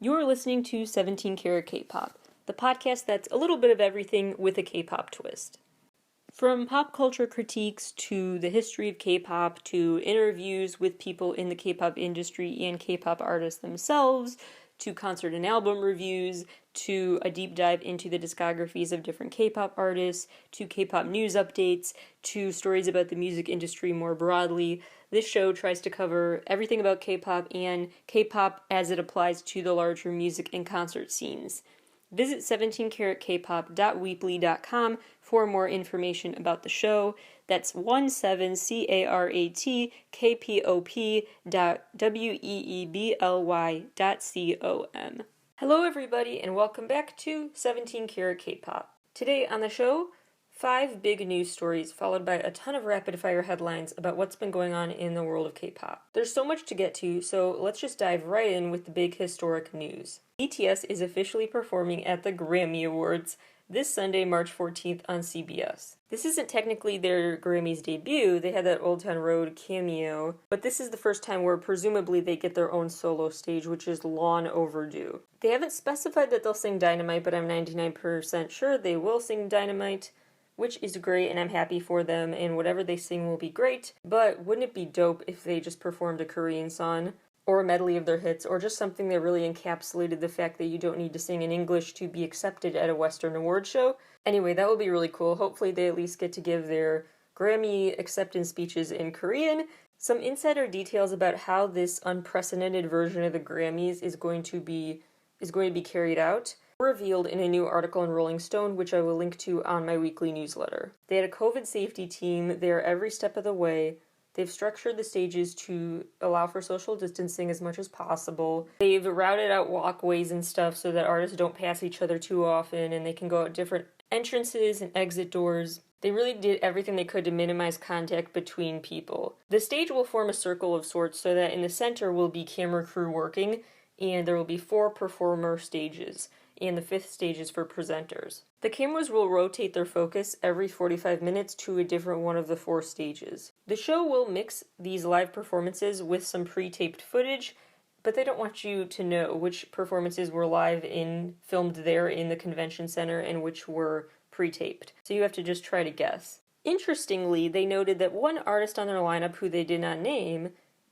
You're listening to 17 Carat K-Pop, the podcast that's a little bit of everything with a K-pop twist. From pop culture critiques to the history of K-pop to interviews with people in the K-pop industry and K-pop artists themselves, to concert and album reviews, to a deep dive into the discographies of different K-pop artists, to K-pop news updates, to stories about the music industry more broadly. This show tries to cover everything about K-pop and K-pop as it applies to the larger music and concert scenes. Visit 17caratkpop.weebly.com for more information about the show. That's 17caratkpop.weebly.com. Hello everybody and welcome back to 17 Carat K-Pop. Today on the show, 5 big news stories followed by a ton of rapid-fire headlines about what's been going on in the world of K-pop. There's so much to get to, so let's just dive right in with the big historic news. BTS is officially performing at the Grammy Awards this Sunday, March 14th on CBS. This isn't technically their Grammys debut, they had that Old Town Road cameo, but this is the first time where presumably they get their own solo stage, which is long overdue. They haven't specified that they'll sing Dynamite, but I'm 99% sure they will sing Dynamite, which is great, and I'm happy for them, and whatever they sing will be great, but wouldn't it be dope if they just performed a Korean song, or a medley of their hits, or just something that really encapsulated the fact that you don't need to sing in English to be accepted at a Western award show? Anyway, that would be really cool. Hopefully they at least get to give their Grammy acceptance speeches in Korean. Some insider details about how this unprecedented version of the Grammys is going to be carried out revealed in a new article in Rolling Stone, which I will link to on my weekly newsletter. They had a COVID safety team there every step of the way. They've structured the stages to allow for social distancing as much as possible. They've routed out walkways and stuff so that artists don't pass each other too often and they can go out different entrances and exit doors. They really did everything they could to minimize contact between people. The stage will form a circle of sorts so that in the center will be camera crew working, and there will be 4 performer stages, and the 5th stage is for presenters. The cameras will rotate their focus every 45 minutes to a different one of the 4 stages. The show will mix these live performances with some pre-taped footage, but they don't want you to know which performances were filmed there in the convention center and which were pre-taped. So you have to just try to guess. Interestingly, they noted that one artist on their lineup who they did not name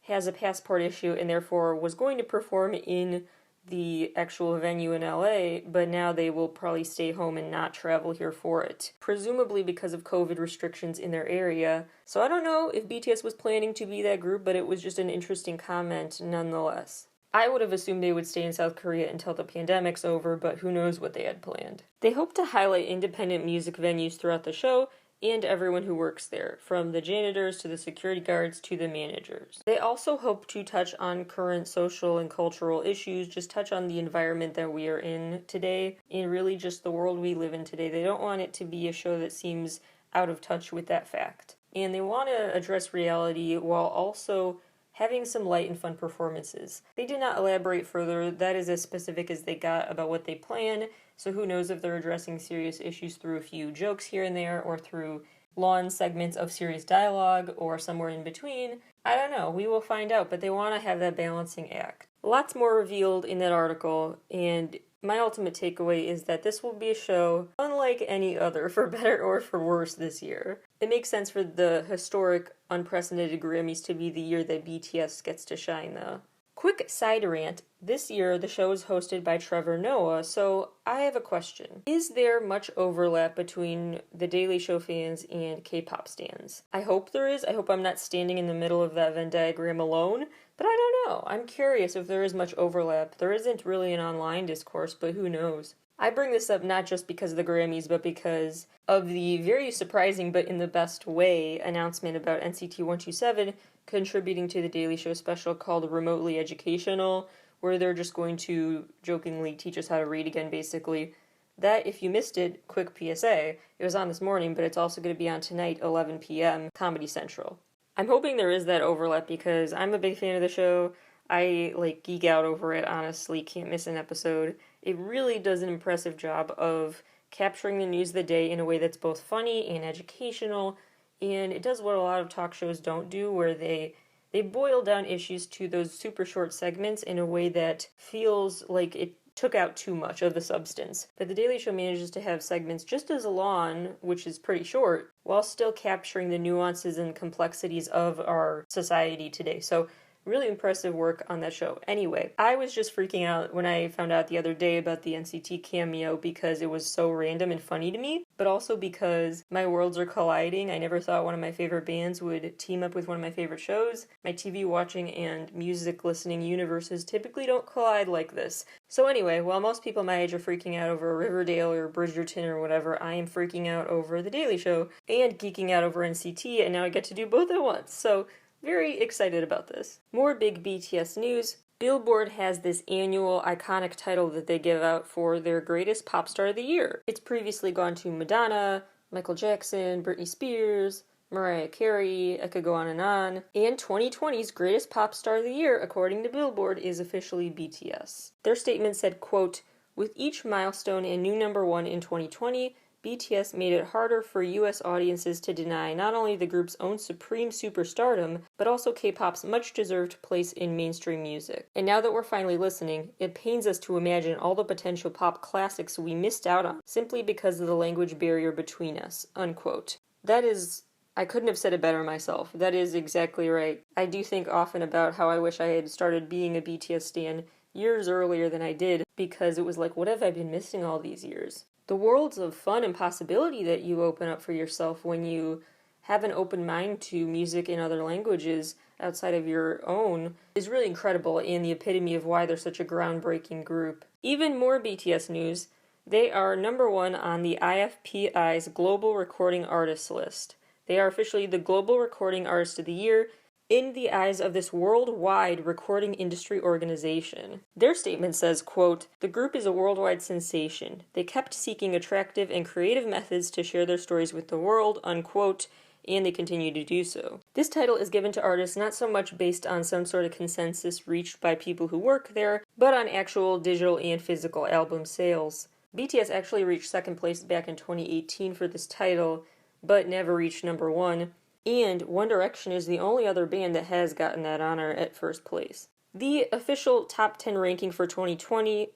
has a passport issue and therefore was going to perform in the actual venue in LA, but now they will probably stay home and not travel here for it, presumably because of COVID restrictions in their area. So I don't know if BTS was planning to be that group, but it was just an interesting comment nonetheless. I would have assumed they would stay in South Korea until the pandemic's over, but who knows what they had planned. They hope to highlight independent music venues throughout the show, and everyone who works there, from the janitors to the security guards to the managers. They also hope to touch on current social and cultural issues, just touch on the environment that we are in today, and really just the world we live in today. They don't want it to be a show that seems out of touch with that fact. And they want to address reality while also having some light and fun performances. They did not elaborate further. That is as specific as they got about what they plan, so who knows if they're addressing serious issues through a few jokes here and there, or through long segments of serious dialogue, or somewhere in between. I don't know, we will find out, but they want to have that balancing act. Lots more revealed in that article, and my ultimate takeaway is that this will be a show unlike any other, for better or for worse, this year. It makes sense for the historic, unprecedented Grammys to be the year that BTS gets to shine, though. Quick side rant, this year the show is hosted by Trevor Noah, so I have a question. Is there much overlap between the Daily Show fans and K-pop stans? I hope there is. I hope I'm not standing in the middle of that Venn diagram alone, but I don't know. I'm curious if there is much overlap. There isn't really an online discourse, but who knows? I bring this up not just because of the Grammys, but because of the very surprising but in the best way announcement about NCT 127 contributing to the Daily Show special called Remotely Educational, where they're just going to jokingly teach us how to read again, basically. That, if you missed it, quick PSA, it was on this morning, but it's also going to be on tonight, 11 p.m., Comedy Central. I'm hoping there is that overlap because I'm a big fan of the show. I, geek out over it, honestly, can't miss an episode. It really does an impressive job of capturing the news of the day in a way that's both funny and educational, and it does what a lot of talk shows don't do, where they They boil down issues to those super short segments in a way that feels like it took out too much of the substance. But The Daily Show manages to have segments just as long, which is pretty short, while still capturing the nuances and complexities of our society today. So really impressive work on that show. Anyway, I was just freaking out when I found out the other day about the NCT cameo because it was so random and funny to me, but also because my worlds are colliding. I never thought one of my favorite bands would team up with one of my favorite shows. My TV watching and music listening universes typically don't collide like this. So anyway, while most people my age are freaking out over Riverdale or Bridgerton or whatever, I am freaking out over The Daily Show and geeking out over NCT, and now I get to do both at once. So very excited about this. More big BTS news. Billboard has this annual iconic title that they give out for their greatest pop star of the year. It's previously gone to Madonna, Michael Jackson, Britney Spears, Mariah Carey, I could go on. And 2020's greatest pop star of the year, according to Billboard, is officially BTS. Their statement said, quote, "With each milestone and new number one in 2020, BTS made it harder for US audiences to deny not only the group's own supreme superstardom, but also K-pop's much-deserved place in mainstream music. And now that we're finally listening, it pains us to imagine all the potential pop classics we missed out on simply because of the language barrier between us." Unquote. That is, I couldn't have said it better myself. That is exactly right. I do think often about how I wish I had started being a BTS stan years earlier than I did, because it was like, what have I been missing all these years? The worlds of fun and possibility that you open up for yourself when you have an open mind to music in other languages outside of your own is really incredible, and the epitome of why they're such a groundbreaking group. Even more BTS news, they are number one on the IFPI's Global Recording Artists list. They are officially the Global Recording Artist of the Year in the eyes of this worldwide recording industry organization. Their statement says, quote, "The group is a worldwide sensation. They kept seeking attractive and creative methods to share their stories with the world," unquote, and they continue to do so. This title is given to artists not so much based on some sort of consensus reached by people who work there, but on actual digital and physical album sales. BTS actually reached second place back in 2018 for this title, but never reached number one. And One Direction is the only other band that has gotten that honor at first place. The official top 10 ranking for 2020,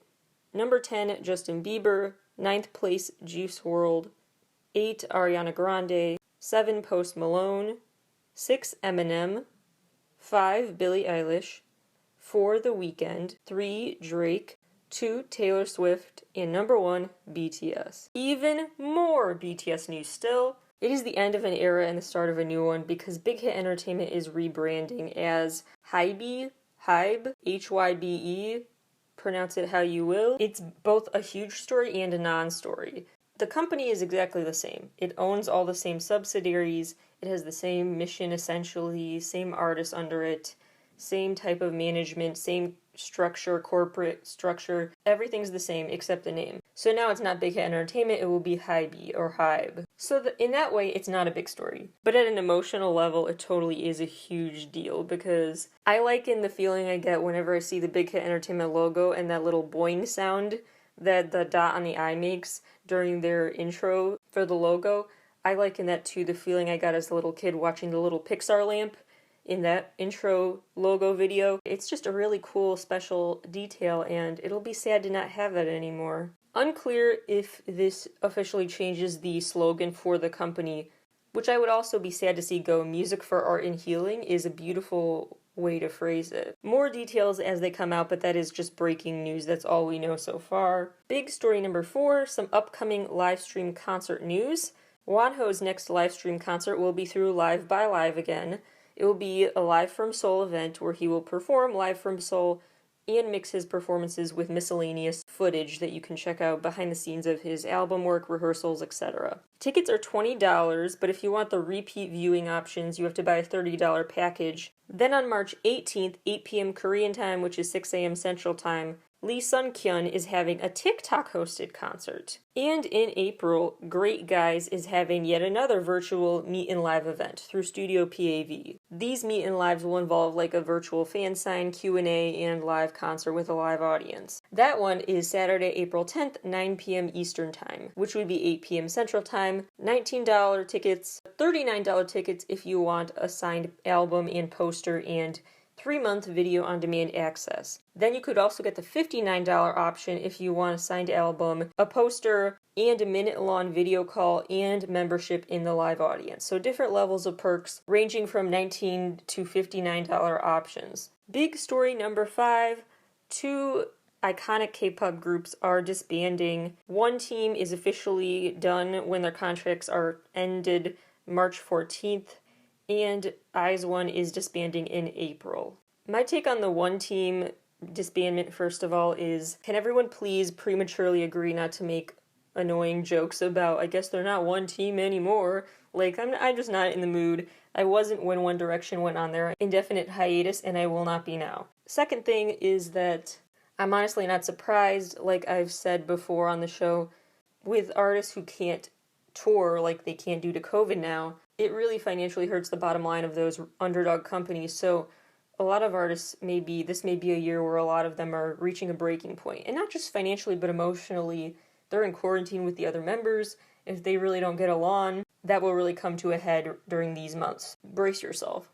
number 10, Justin Bieber, 9th place, Juice WRLD, 8, Ariana Grande, 7, Post Malone, 6, Eminem, 5, Billie Eilish, 4, The Weeknd, 3, Drake, 2, Taylor Swift, and number 1, BTS. Even more BTS news still. It is the end of an era and the start of a new one because Big Hit Entertainment is rebranding as Hybe, Hybe, pronounce it how you will. It's both a huge story and a non-story. The company is exactly the same. It owns all the same subsidiaries, it has the same mission essentially, same artists under it, same type of management, same structure, corporate structure. Everything's the same except the name. So now it's not Big Hit Entertainment, it will be Hybe or Hybe. So in that way, it's not a big story. But at an emotional level, it totally is a huge deal because I liken the feeling I get whenever I see the Big Hit Entertainment logo and that little boing sound that the dot on the I makes during their intro for the logo. I liken that to the feeling I got as a little kid watching the little Pixar lamp in that intro logo video. It's just a really cool special detail, and it'll be sad to not have that anymore. Unclear if this officially changes the slogan for the company, which I would also be sad to see go. Music for art and healing is a beautiful way to phrase it. More details as they come out, but that is just breaking news. That's all we know so far. Big story number 4, some upcoming live stream concert news. Wonho's next live stream concert will be through Live by Live again. It will be a Live from Seoul event where he will perform live from Seoul and mix his performances with miscellaneous footage that you can check out behind the scenes of his album work, rehearsals, etc. Tickets are $20, but if you want the repeat viewing options, you have to buy a $30 package. Then on March 18th, 8 p.m. Korean time, which is 6 a.m. Central Time, Lee Sun-kyun is having a TikTok-hosted concert. And in April, Great Guys is having yet another virtual Meet and Live event through Studio PAV. These Meet and Lives will involve like a virtual fan sign, Q&A, and live concert with a live audience. That one is Saturday, April 10th, 9 p.m. Eastern Time, which would be 8 p.m. Central Time. $19 tickets, $39 tickets if you want a signed album and poster and 3-month video on demand access. Then you could also get the $59 option if you want a signed album, a poster, and a minute-long video call and membership in the live audience. So different levels of perks ranging from $19 to $59 options. Big story number 5, 2 iconic K-pop groups are disbanding. One team is officially done when their contracts are ended March 14th. And IZ*ONE is disbanding in April. My take on the one team disbandment, first of all, is can everyone please prematurely agree not to make annoying jokes about, I guess they're not one team anymore. Like, I'm just not in the mood. I wasn't when One Direction went on their indefinite hiatus, and I will not be now. Second thing is that I'm honestly not surprised, like I've said before on the show, with artists who can't tour like they can't due to COVID now. It really financially hurts the bottom line of those underdog companies. So a lot of artists this may be a year where a lot of them are reaching a breaking point. And not just financially, but emotionally. They're in quarantine with the other members. If they really don't get along, that will really come to a head during these months. Brace yourself.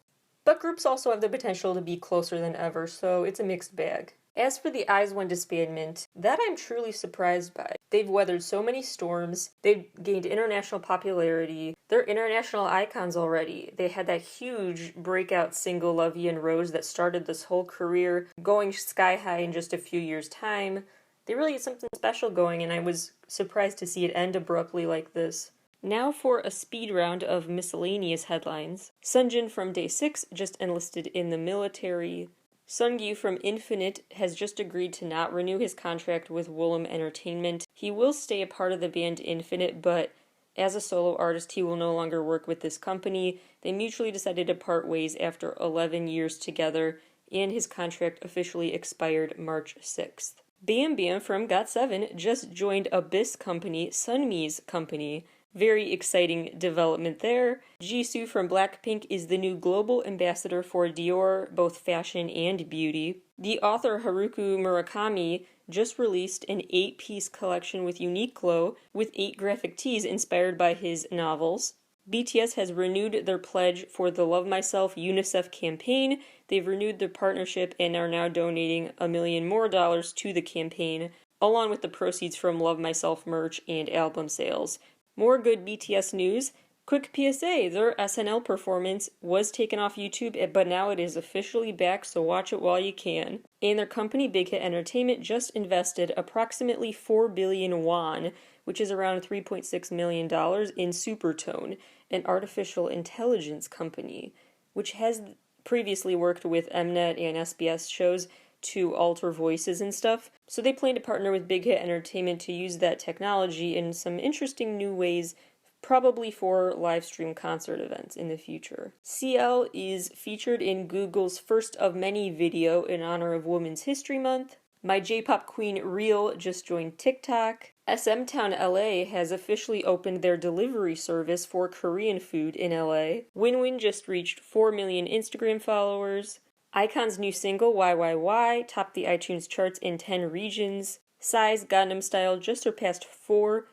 But groups also have the potential to be closer than ever, so it's a mixed bag. As for the IZ*ONE disbandment, that I'm truly surprised by. They've weathered so many storms, they've gained international popularity, they're international icons already. They had that huge breakout single Love You and Rose that started this whole career, going sky high in just a few years' time. They really had something special going, and I was surprised to see it end abruptly like this. Now for a speed round of miscellaneous headlines. Sunjin from Day 6 just enlisted in the military. Sungyu from Infinite has just agreed to not renew his contract with Woollim Entertainment. He will stay a part of the band Infinite, but as a solo artist, he will no longer work with this company. They mutually decided to part ways after 11 years together, and his contract officially expired March 6th. Bam Bam from GOT7 just joined Abyss company, Sunmi's company. Very exciting development there. Jisoo from Blackpink is the new global ambassador for Dior, both fashion and beauty. The author Haruki Murakami just released an 8-piece collection with Uniqlo with 8 graphic tees inspired by his novels. BTS has renewed their pledge for the Love Myself UNICEF campaign. They've renewed their partnership and are now donating $1 million more to the campaign, along with the proceeds from Love Myself merch and album sales. More good BTS news. Quick PSA, their SNL performance was taken off YouTube, but now it is officially back, so watch it while you can. And their company, Big Hit Entertainment, just invested approximately 4 billion won, which is around $3.6 million, in Supertone, an artificial intelligence company, which has previously worked with Mnet and SBS shows to alter voices and stuff. So they plan to partner with Big Hit Entertainment to use that technology in some interesting new ways, probably for live stream concert events in the future. CL is featured in Google's First of Many video in honor of Women's History Month. My J-pop queen Real just joined TikTok. SM Town LA has officially opened their delivery service for Korean food in LA. WinWin just reached 4 million Instagram followers. iKON's new single, YYY, topped the iTunes charts in 10 regions. Psy's Gangnam Style just surpassed 4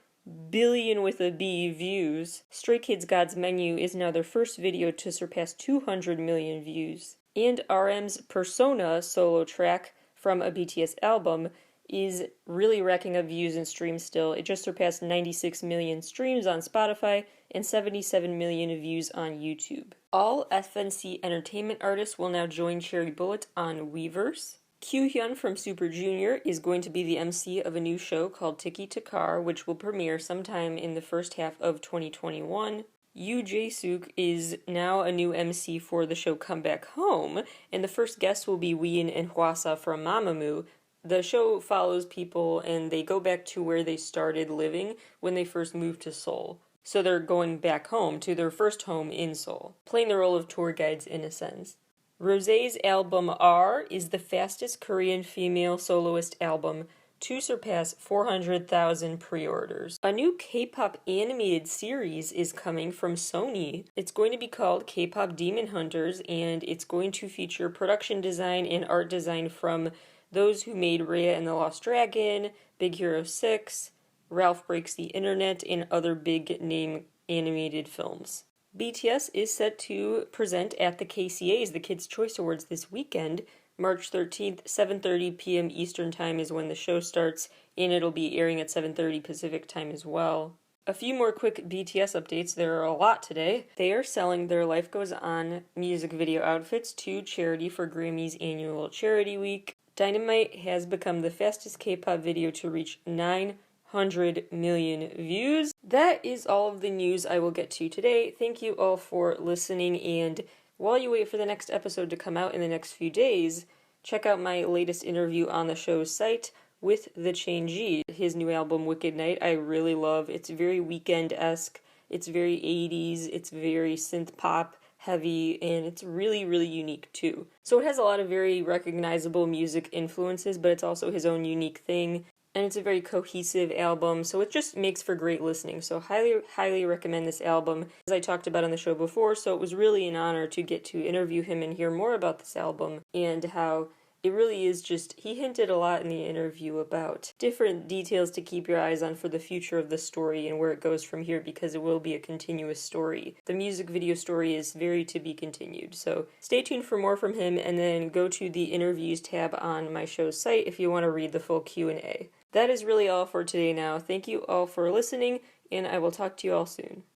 billion with a B views. Stray Kids God's Menu is now their first video to surpass 200 million views. And RM's Persona solo track from a BTS album is really racking up views and streams still. It just surpassed 96 million streams on Spotify and 77 million views on YouTube. All FNC Entertainment artists will now join Cherry Bullet on Weverse. Kyuhyun from Super Junior is going to be the MC of a new show called Tiki Takar, which will premiere sometime in the first half of 2021. Yoo Jae-suk is now a new MC for the show Come Back Home, and the first guests will be Wheein and Hwasa from Mamamoo. The show follows people and they go back to where they started living when they first moved to Seoul. So they're going back home to their first home in Seoul, playing the role of tour guides in a sense. Rosé's album R is the fastest Korean female soloist album to surpass 400,000 pre-orders. A new K-pop animated series is coming from Sony. It's going to be called K-pop Demon Hunters, and it's going to feature production design and art design from those who made Raya and the Lost Dragon, Big Hero 6, Ralph Breaks the Internet, and other big name animated films. BTS is set to present at the KCAs, the Kids' Choice Awards, this weekend. March 13th, 7:30 p.m. Eastern Time is when the show starts, and it'll be airing at 7:30 Pacific Time as well. A few more quick BTS updates. There are a lot today. They are selling their Life Goes On music video outfits to charity for Grammy's annual charity week. Dynamite has become the fastest K-pop video to reach 900 million views. That is all of the news I will get to today. Thank you all for listening, and while you wait for the next episode to come out in the next few days, check out my latest interview on the show's site with the Changee. His new album, Wicked Night, I really love. It's very Weeknd-esque, it's very 80s, it's very synth pop heavy, and it's really, really unique too. So it has a lot of very recognizable music influences, but it's also his own unique thing. And it's a very cohesive album, so it just makes for great listening. So highly, highly recommend this album, as I talked about on the show before, so it was really an honor to get to interview him and hear more about this album, and how it really is just, he hinted a lot in the interview about different details to keep your eyes on for the future of the story and where it goes from here, because it will be a continuous story. The music video story is very to be continued, so stay tuned for more from him, and then go to the interviews tab on my show's site if you want to read the full Q&A. That is really all for today now. Thank you all for listening, and I will talk to you all soon.